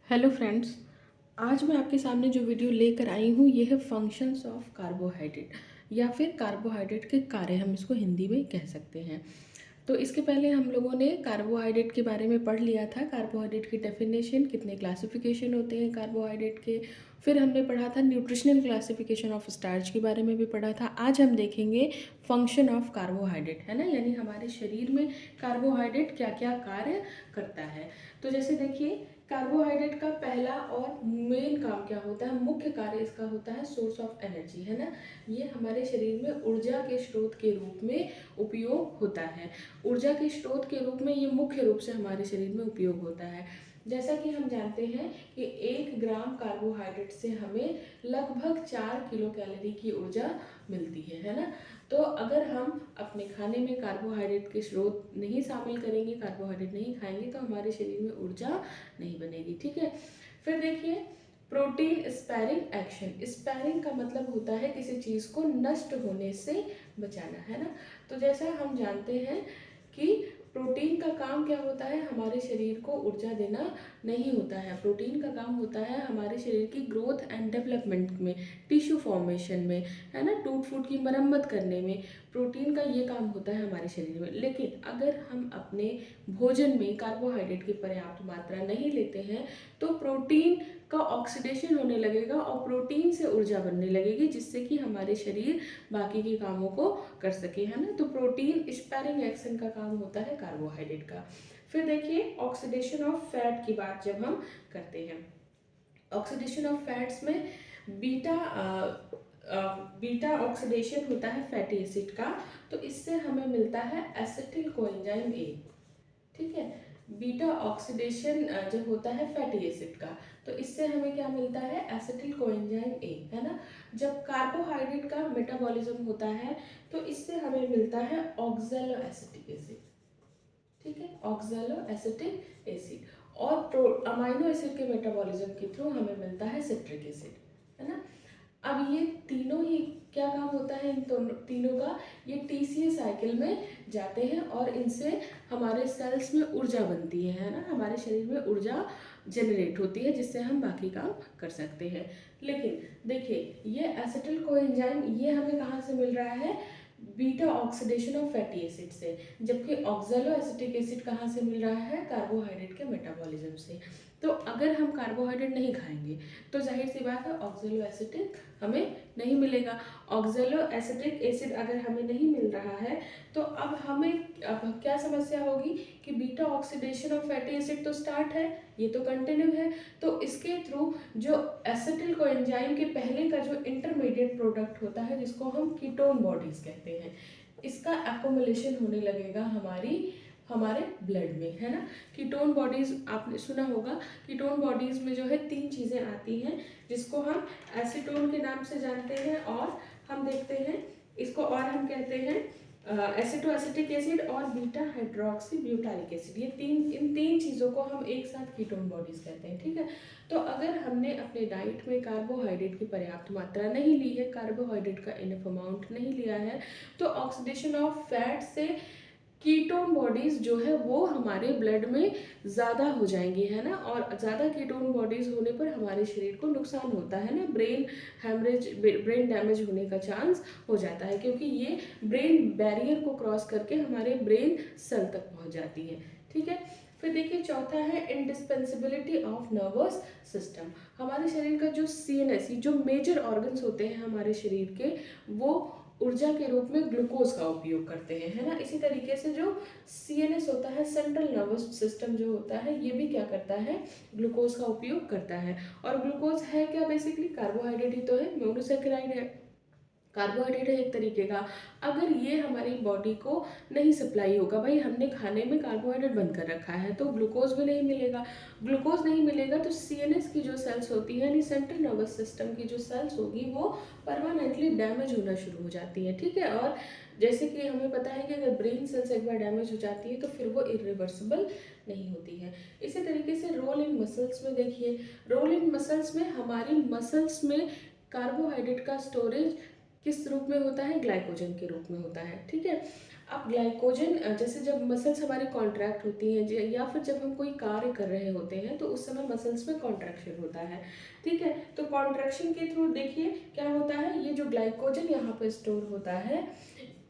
Hello friends. आज मैं आपके सामने जो वीडियो लेकर आई हूँ ये है फंक्शंस ऑफ कार्बोहाइड्रेट या फिर कार्बोहाइड्रेट के कार्य, हम इसको हिंदी में कह सकते हैं। तो इसके पहले हम लोगों ने कार्बोहाइड्रेट के बारे में पढ़ लिया था, कार्बोहाइड्रेट की डेफिनेशन, कितने क्लासिफिकेशन होते हैं कार्बोहाइड्रेट के। फिर हमने पढ़ा था न्यूट्रिशनल क्लासिफिकेशन ऑफ स्टार्च के बारे में भी पढ़ा था। आज हम देखेंगे फंक्शन ऑफ कार्बोहाइड्रेट, है ना, यानी हमारे शरीर में कार्बोहाइड्रेट क्या क्या कार्य करता है। तो जैसे देखिए, कार्बोहाइड्रेट का पहला और मेन काम क्या होता है, मुख्य कार्य इसका होता है सोर्स ऑफ एनर्जी, है ना। ये हमारे शरीर में ऊर्जा के स्रोत के रूप में उपयोग होता है। ऊर्जा के स्रोत के रूप में ये मुख्य रूप से हमारे शरीर में उपयोग होता है। जैसा कि हम जानते हैं कि 1 ग्राम कार्बोहाइड्रेट से हमें लगभग 4 किलो कैलोरी की ऊर्जा मिलती है ना। तो अगर हम अपने खाने में कार्बोहाइड्रेट के स्रोत नहीं शामिल करेंगे, कार्बोहाइड्रेट नहीं खाएंगे, तो हमारे शरीर में ऊर्जा नहीं बनेगी। ठीक है। फिर देखिए, प्रोटीन स्पैरिंग एक्शन। स्पैरिंग का मतलब होता है किसी चीज़ को नष्ट होने से बचाना, है ना। तो जैसा हम जानते हैं कि प्रोटीन का काम क्या होता है, हमारे शरीर को ऊर्जा देना नहीं होता है। प्रोटीन का काम होता है हमारे शरीर की ग्रोथ एंड डेवलपमेंट में, टिश्यू फॉर्मेशन में, है ना, टूट फूट की मरम्मत करने में प्रोटीन का ये काम होता है हमारे शरीर में। लेकिन अगर हम अपने भोजन में कार्बोहाइड्रेट की पर्याप्त मात्रा नहीं लेते हैं तो प्रोटीन का ऑक्सीडेशन होने लगेगा और प्रोटीन से ऊर्जा बनने लगेगी, जिससे कि हमारे शरीर बाकी के कामों को कर सके, है ना। तो प्रोटीन स्पैरिंग एक्शन का काम होता है कार्बोहाइड्रेट का। फिर देखिए, ऑक्सीडेशन ऑफ फैट की बात जब हम करते हैं, ऑक्सीडेशन ऑफ फैट्स में बीटा बीटा ऑक्सीडेशन होता है फैटी एसिड का। तो इससे हमें मिलता है एसिटिल कोएंजाइम ए। ठीक है। बीटा ऑक्सीडेशन जब होता है फैटी एसिड का, तो इससे हमें क्या मिलता है, एसिटिल कोएंजाइम ए, है ना। जब कार्बोहाइड्रेट का मेटाबॉलिज्म होता है तो इससे हमें मिलता है ऑक्सैलो एसिटिक एसिड। ठीक है, ऑक्सैलो एसिटिक एसिड। और अमाइनो एसिड के मेटाबॉलिज्म के थ्रू हमें मिलता है सिट्रिक एसिड, है ना। अब ये तीनों ही क्या काम होता है, इन तीनों का, ये टीसीए साइकिल में जाते हैं और इनसे हमारे सेल्स में ऊर्जा बनती है ना, हमारे शरीर में ऊर्जा जनरेट होती है, जिससे हम बाकी काम कर सकते हैं। लेकिन देखिए, ये एसिटिल कोएंजाइम ये हमें कहाँ से मिल रहा है, beta oxidation of fatty acid से, जबकि ऑक्सैलो एसिटिक एसिड कहाँ से मिल रहा है, कार्बोहाइड्रेट के मेटाबॉलिज्म से। तो अगर हम कार्बोहाइड्रेट नहीं खाएंगे तो जाहिर सी बात है ऑक्सैलो एसिटिक हमें नहीं मिलेगा। ऑक्सैलो एसिटिक एसिड अगर हमें नहीं मिल रहा है तो अब क्या समस्या होगी कि beta oxidation of fatty acid तो स्टार्ट है, ये तो कंटिन्यू है, तो इसके थ्रू जो एसिटिल कोएंजाइम के पहले का जो इंटरमीडिएट प्रोडक्ट होता है, जिसको हम कीटोन बॉडीज कहते हैं, इसका एक्युमुलेशन होने लगेगा हमारे ब्लड में, है ना। कीटोन बॉडीज आपने सुना होगा, कीटोन बॉडीज में जो है 3 चीज़ें आती हैं, जिसको हम एसीटोन के नाम से जानते हैं, और हम देखते हैं इसको, और हम कहते हैं एसिटो एसिटिक एसिड और बीटा हाइड्रोक्सी ब्यूटारिक एसिड। इन तीन चीज़ों को हम एक साथ कीटोन बॉडीज कहते हैं। ठीक है। तो अगर हमने अपने डाइट में कार्बोहाइड्रेट की पर्याप्त मात्रा नहीं ली है, कार्बोहाइड्रेट का इनफ अमाउंट नहीं लिया है, तो ऑक्सीडेशन ऑफ फैट से कीटोन बॉडीज जो है वो हमारे ब्लड में ज़्यादा हो जाएंगी, है ना। और ज़्यादा कीटोन बॉडीज होने पर हमारे शरीर को नुकसान होता है ना, ब्रेन हैमरेज, ब्रेन डैमेज होने का चांस हो जाता है, क्योंकि ये ब्रेन बैरियर को क्रॉस करके हमारे ब्रेन सेल तक पहुंच जाती है। ठीक है। फिर देखिए, चौथा है इंडिस्पेंसिबिलिटी ऑफ नर्वस सिस्टम। हमारे शरीर का जो सीएनएस, जो मेजर ऑर्गन्स होते हैं हमारे शरीर के, वो ऊर्जा के रूप में ग्लूकोज का उपयोग करते हैं, है ना। इसी तरीके से जो सीएनएस होता है, सेंट्रल नर्वस सिस्टम जो होता है, ये भी क्या करता है, ग्लूकोज का उपयोग करता है। और ग्लूकोज है क्या, बेसिकली कार्बोहाइड्रेट ही तो है, मोनोसेकेराइड है, कार्बोहाइड्रेट है एक तरीके का। अगर ये हमारी बॉडी को नहीं सप्लाई होगा, भाई हमने खाने में कार्बोहाइड्रेट बंद कर रखा है, तो ग्लूकोज भी नहीं मिलेगा। ग्लूकोज नहीं मिलेगा तो सीएनएस की जो सेल्स होती है, यानी सेंट्रल नर्वस सिस्टम की जो सेल्स होगी, वो परमानेंटली डैमेज होना शुरू हो जाती है। ठीक है। और जैसे कि हमें पता है कि अगर ब्रेन सेल्स एक बार डैमेज हो जाती है तो फिर वो इरिवर्सिबल नहीं होती है। इसी तरीके से रोल इन मसल्स में देखिए, रोल इन मसल्स में हमारी मसल्स में कार्बोहाइड्रेट का स्टोरेज किस रूप में होता है, ग्लाइकोजन के रूप में होता है। ठीक है। अब ग्लाइकोजन जैसे जब मसल्स हमारी कॉन्ट्रैक्ट होती हैं या फिर जब हम कोई कार्य कर रहे होते हैं तो उस समय मसल्स में कॉन्ट्रैक्शन होता है, ठीक है। तो कॉन्ट्रैक्शन के थ्रू देखिए क्या होता है, ये जो ग्लाइकोजन यहाँ पे स्टोर होता है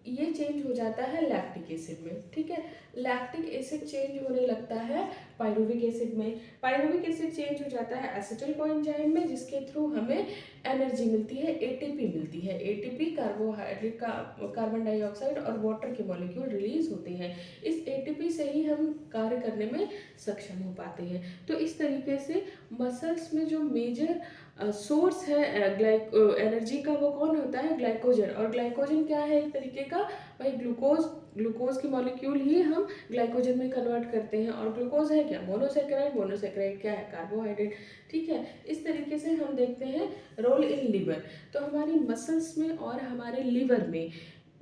ये चेंज हो जाता है लैक्टिक एसिड में, ठीक है। लैक्टिक एसिड चेंज होने लगता है पायरुविक एसिड में, पायरुविक एसिड चेंज हो जाता है एसिटिल कोएंजाइम में, जिसके थ्रू हमें एनर्जी मिलती है, एटीपी मिलती है। एटीपी कार्बोहाइड्रेट का कार्बन डाइऑक्साइड और वाटर के मॉलिक्यूल रिलीज होते हैं, इस एटीपी से ही हम कार्य करने में सक्षम हो पाते हैं। तो इस तरीके से मसल्स में जो मेजर सोर्स है एनर्जी का वो कौन होता है, ग्लाइकोजन। और ग्लाइकोजन क्या है, एक तरीके का भाई ग्लूकोज की मॉलिक्यूल ही हम ग्लाइकोजन में कन्वर्ट करते हैं। और ग्लूकोज है क्या, मोनोसेकेराइड, मोनोसेकेराइड क्या है, कार्बोहाइड्रेट, ठीक है। इस तरीके से हम देखते हैं रोल इन लीवर। तो हमारी मसल्स में और हमारे लीवर में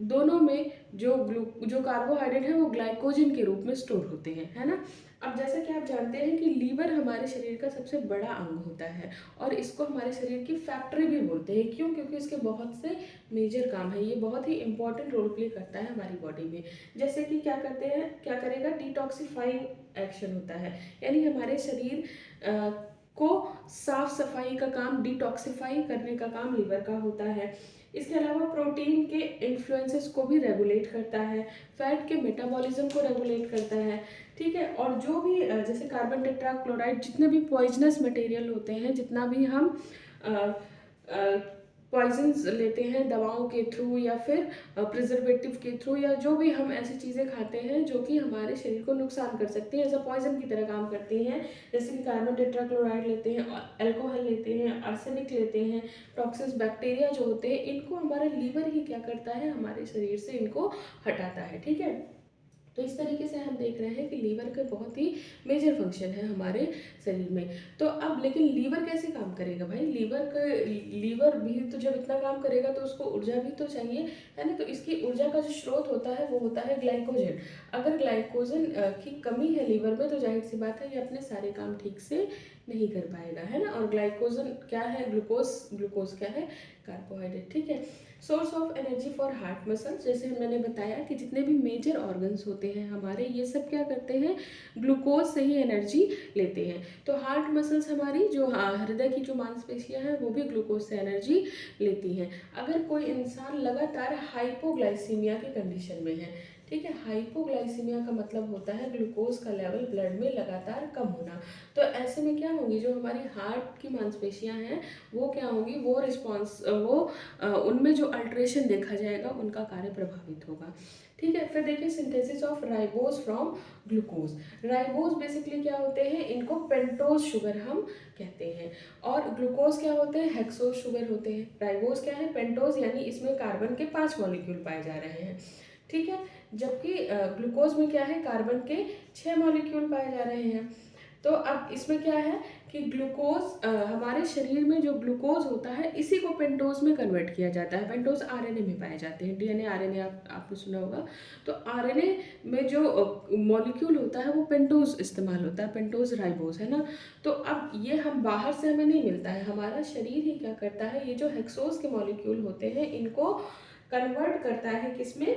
दोनों में जो कार्बोहाइड्रेट है वो ग्लाइकोजन के रूप में स्टोर होते हैं, है ना। अब जैसा कि आप जानते हैं कि लीवर हमारे शरीर का सबसे बड़ा अंग होता है और इसको हमारे शरीर की फैक्ट्री भी बोलते हैं। क्यों, क्योंकि इसके बहुत से मेजर काम है, ये बहुत ही इंपॉर्टेंट रोल प्ले करता है हमारी बॉडी में। जैसे कि क्या करते हैं, क्या करेगा, डिटॉक्सिफाइंग एक्शन होता है, यानी हमारे शरीर को साफ सफाई का काम, डिटॉक्सिफाई करने का काम लीवर का होता है। इसके अलावा प्रोटीन के इन्फ्लुएंसेस को भी रेगुलेट करता है, फैट के मेटाबॉलिज्म को रेगुलेट करता है, ठीक है। और जो भी जैसे कार्बन टेट्राक्लोराइड, जितने भी पॉइजनस मटेरियल होते हैं, जितना भी हम पॉइजन्स लेते हैं दवाओं के थ्रू या फिर प्रिजर्वेटिव के थ्रू, या जो भी हम ऐसी चीज़ें खाते हैं जो कि हमारे शरीर को नुकसान कर सकती हैं, ऐसा पॉइजन की तरह काम करती हैं। जैसे कि कार्बन टेट्राक्लोराइड लेते हैं, अल्कोहल लेते हैं, आर्सेनिक लेते हैं, टॉक्सिस बैक्टीरिया जो होते हैं, इनको हमारा लीवर ही क्या करता है, हमारे शरीर से इनको हटाता है, ठीक है। तो इस तरीके से हम देख रहे हैं कि लीवर का बहुत ही मेजर फंक्शन है हमारे शरीर में। तो अब लेकिन लीवर कैसे काम करेगा भाई, लीवर भी तो जब इतना काम करेगा तो उसको ऊर्जा भी तो चाहिए, है ना। तो इसकी ऊर्जा का जो स्रोत होता है वो होता है ग्लाइकोजन। अगर ग्लाइकोजन की कमी है लीवर में तो जाहिर सी बात है ये अपने सारे काम ठीक से नहीं कर पाएगा, है ना। और ग्लाइकोजन क्या है, ग्लूकोज क्या है, कार्बोहाइड्रेट, ठीक है। Source of energy for heart muscles, जैसे मैंने बताया कि जितने भी मेजर ऑर्गन्स होते हैं हमारे, ये सब क्या करते हैं, ग्लूकोज से ही एनर्जी लेते हैं। तो हार्ट मसल्स हमारी जो हृदय की जो मांसपेशियां हैं वो भी ग्लूकोज से एनर्जी लेती हैं। अगर कोई इंसान लगातार हाइपोग्लाइसीमिया के कंडीशन में है, ठीक है, हाइपोग्लाइसीमिया का मतलब होता है ग्लूकोज का लेवल ब्लड में लगातार कम होना। तो ऐसे में क्या होगी, जो हमारी हार्ट की मांसपेशियां हैं वो क्या होगी, उनमें जो अल्ट्रेशन देखा जाएगा उनका कार्य प्रभावित होगा, ठीक है। फिर देखिए synthesis of ribose from glucose. Ribose basically क्या होते हैं, इनको पेंटोज शुगर हम कहते हैं, और ग्लूकोज क्या होते हैं, हेक्सोज शुगर होते हैं। राइबोज क्या है, पेंटोज, यानी इसमें कार्बन के 5 मॉलिक्यूल पाए जा रहे हैं, ठीक है। जबकि ग्लूकोज में क्या है, कार्बन के 6 मॉलिक्यूल पाए जा रहे हैं। तो अब इसमें क्या है कि ग्लूकोज हमारे शरीर में जो ग्लूकोज होता है इसी को पेंटोज में कन्वर्ट किया जाता है। पेंटोज आरएनए में पाए जाते हैं, डीएनए आरएनए आपने सुना होगा। तो आरएनए में जो मॉलिक्यूल होता है वो पेंटोज इस्तेमाल होता है, पेंटोज राइबोज, है ना। तो अब ये हम बाहर से हमें नहीं मिलता है, हमारा शरीर ही क्या करता है, ये जो हेक्सोज के मॉलिक्यूल होते हैं इनको कन्वर्ट करता है किसमें,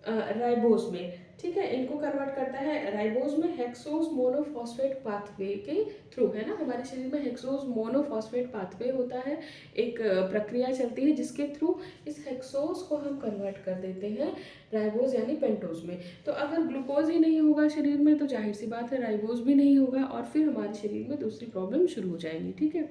राइबोज में, ठीक है। इनको कन्वर्ट करता है राइबोज में हेक्सोज मोनोफॉस्फेट पाथवे के थ्रू, है ना। हमारे शरीर में हेक्सोज मोनोफॉस्फेट पाथवे होता है, एक प्रक्रिया चलती है जिसके थ्रू इस हेक्सोज को हम कन्वर्ट कर देते हैं राइबोज यानी पेंटोज में। तो अगर ग्लूकोज ही नहीं होगा शरीर में तो जाहिर सी बात है राइबोज भी नहीं होगा और फिर हमारे शरीर में दूसरी प्रॉब्लम शुरू हो जाएगी, ठीक है।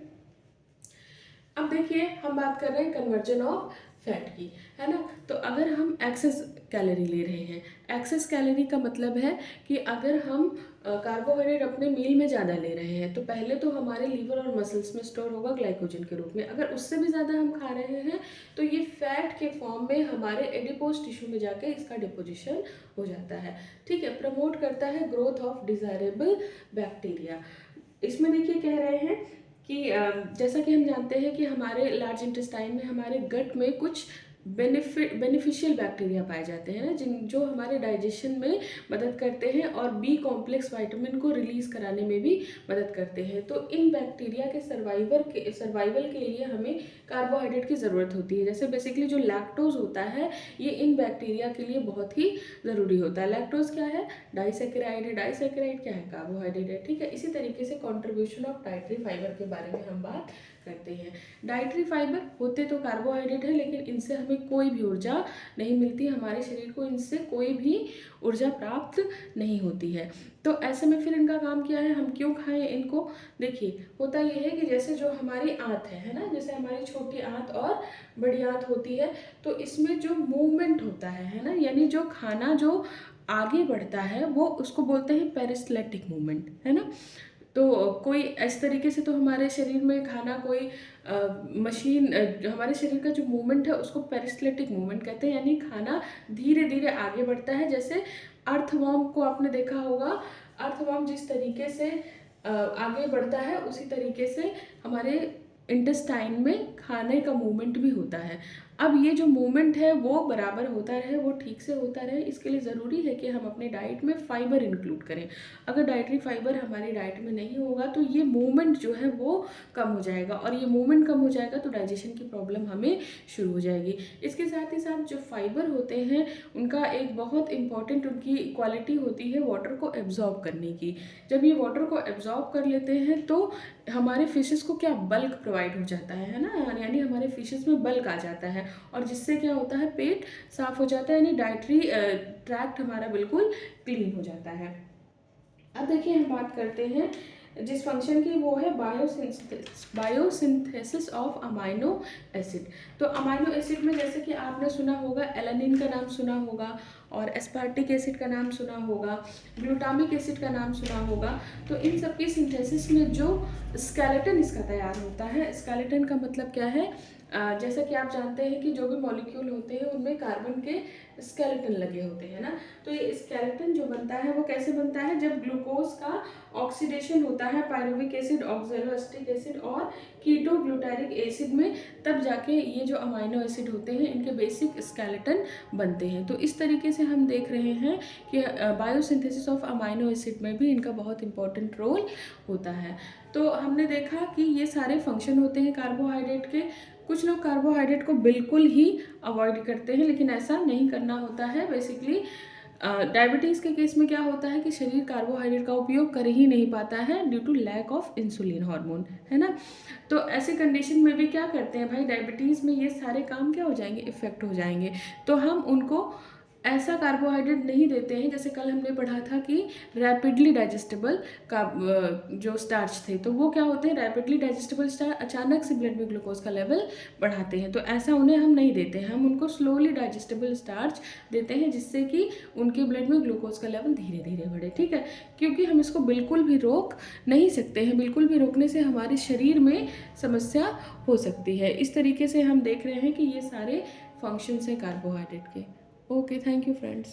अब देखिए हम बात कर रहे हैं कन्वर्जन ऑफ फैट की, है ना। तो अगर हम एक्सेस कैलोरी ले रहे हैं, एक्सेस कैलोरी का मतलब है कि अगर हम कार्बोहाइड्रेट अपने मील में ज़्यादा ले रहे हैं तो पहले तो हमारे लीवर और मसल्स में स्टोर होगा ग्लाइकोजन के रूप में। अगर उससे भी ज़्यादा हम खा रहे हैं तो ये फैट के फॉर्म में हमारे एडिपोज टिश्यू में जाके इसका डिपोजिशन हो जाता है, ठीक है। प्रमोट करता है ग्रोथ ऑफ डिजायरेबल बैक्टीरिया। इसमें देखिए कह रहे हैं कि जैसा कि हम जानते हैं कि हमारे लार्ज इंटेस्टाइन में, हमारे गट में कुछ बेनिफिशियल बैक्टीरिया पाए जाते हैं ना, जो हमारे डाइजेशन में मदद करते हैं और बी कॉम्प्लेक्स विटामिन को रिलीज कराने में भी मदद करते हैं। तो इन बैक्टीरिया के सर्वाइवल के लिए हमें कार्बोहाइड्रेट की ज़रूरत होती है। जैसे बेसिकली जो लैक्टोज होता है ये इन बैक्टीरिया के लिए बहुत ही ज़रूरी होता है। लैक्टोज क्या है? डाइसैकेराइड है। डाइसैकेराइड क्या है? कार्बोहाइड्रेट है। ठीक है, इसी तरीके से कॉन्ट्रीब्यूशन ऑफ डाइटरी फाइबर के बारे में हम बात करते हैं। डाइटरी फाइबर होते तो कार्बोहाइड्रेट है, लेकिन इनसे हमें कोई भी ऊर्जा नहीं मिलती, हमारे शरीर को इनसे कोई भी ऊर्जा प्राप्त नहीं होती है। तो ऐसे में फिर इनका काम क्या है, हम क्यों खाएं इनको? देखिए, होता यह है कि जैसे जो हमारी आंत है ना, जैसे हमारी छोटी आंत और बड़ी आंत होती है, तो इसमें जो मूवमेंट होता है ना, यानी जो खाना जो आगे बढ़ता है वो उसको बोलते हैं पेरिस्टैल्टिक मूवमेंट, है ना। तो कोई इस तरीके से तो हमारे शरीर में खाना कोई मशीन, हमारे शरीर का जो मूवमेंट है उसको पेरिस्टैल्टिक मूवमेंट कहते हैं, यानी खाना धीरे धीरे आगे बढ़ता है। जैसे अर्थवर्म को आपने देखा होगा, अर्थवर्म जिस तरीके से आगे बढ़ता है उसी तरीके से हमारे इंटेस्टाइन में खाने का मूवमेंट भी होता है। अब ये जो मूवमेंट है वो बराबर होता रहे, वो ठीक से होता रहे, इसके लिए ज़रूरी है कि हम अपने डाइट में फाइबर इंक्लूड करें। अगर डाइटरी फाइबर हमारी डाइट में नहीं होगा तो ये मूवमेंट जो है वो कम हो जाएगा, और ये मूवमेंट कम हो जाएगा तो डाइजेशन की प्रॉब्लम हमें शुरू हो जाएगी। इसके साथ ही साथ जो फाइबर होते हैं उनका एक बहुत इंपॉर्टेंट उनकी क्वालिटी होती है वाटर को एब्जॉर्ब करने की। जब ये वाटर को एब्जॉर्ब कर लेते हैं तो हमारे फिशेस को क्या बल्क प्रोवाइड हो जाता है ना, यानी हमारे फिशेस में बल्क आ जाता है, और जिससे क्या होता है, पेट साफ हो जाता है, यानी डाइटरी ट्रैक्ट हमारा बिल्कुल क्लीन हो जाता है। अब देखिए हम बात करते हैं जिस फंक्शन की, वो है बायोसिंथेसिस ऑफ अमाइनो एसिड। तो अमाइनो एसिड में जैसे कि आपने सुना होगा, एलानिन का नाम सुना होगा, और एस्पार्टिक एसिड का नाम सुना होगा, ग्लूटामिक एसिड का नाम सुना होगा। तो इन सब की सिंथेसिस में जो स्केलेटन इसका तैयार होता है, स्केलेटन का मतलब क्या है, जैसा कि आप जानते हैं कि जो भी मॉलिक्यूल होते हैं उनमें कार्बन के स्केलेटन लगे होते हैं ना। तो ये स्केलेटन जो बनता है वो कैसे बनता है, जब ग्लूकोज का ऑक्सीडेशन होता है पायरुविक एसिड, ऑक्सैलोएसिटिक एसिड और कीटो ग्लूटारिक एसिड में, तब जाके ये जो अमाइनो एसिड होते हैं इनके बेसिक स्केलेटन बनते हैं। तो इस तरीके से हम देख रहे हैं कि बायोसिंथेसिस ऑफ अमाइनो एसिड में भी इनका बहुत इंपॉर्टेंट रोल होता है। तो हमने देखा कि ये सारे फंक्शन होते हैं कार्बोहाइड्रेट के। कुछ लोग कार्बोहाइड्रेट को बिल्कुल ही अवॉइड करते हैं, लेकिन ऐसा नहीं करना होता है। बेसिकली डायबिटीज़ के केस में क्या होता है कि शरीर कार्बोहाइड्रेट का उपयोग कर ही नहीं पाता है due to lack of insulin hormone, है ना। तो ऐसी कंडीशन में भी क्या करते हैं भाई, डायबिटीज़ में ये सारे काम क्या हो जाएंगे, इफेक्ट हो जाएंगे। तो हम उनको ऐसा कार्बोहाइड्रेट नहीं देते हैं, जैसे कल हमने पढ़ा था कि रैपिडली डाइजेस्टेबल का जो स्टार्च थे, तो वो क्या होते हैं, रैपिडली डाइजेस्टेबल स्टार्च अचानक से ब्लड में ग्लूकोज का लेवल बढ़ाते हैं। तो ऐसा उन्हें हम नहीं देते हैं, हम उनको स्लोली डाइजेस्टेबल स्टार्च देते हैं, जिससे कि उनके ब्लड में ग्लूकोज का लेवल धीरे धीरे बढ़े। ठीक है, क्योंकि हम इसको बिल्कुल भी रोक नहीं सकते हैं, बिल्कुल भी रोकने से हमारे शरीर में समस्या हो सकती है। इस तरीके से हम देख रहे हैं कि ये सारे फंक्शंस हैं कार्बोहाइड्रेट के। Okay, thank you friends.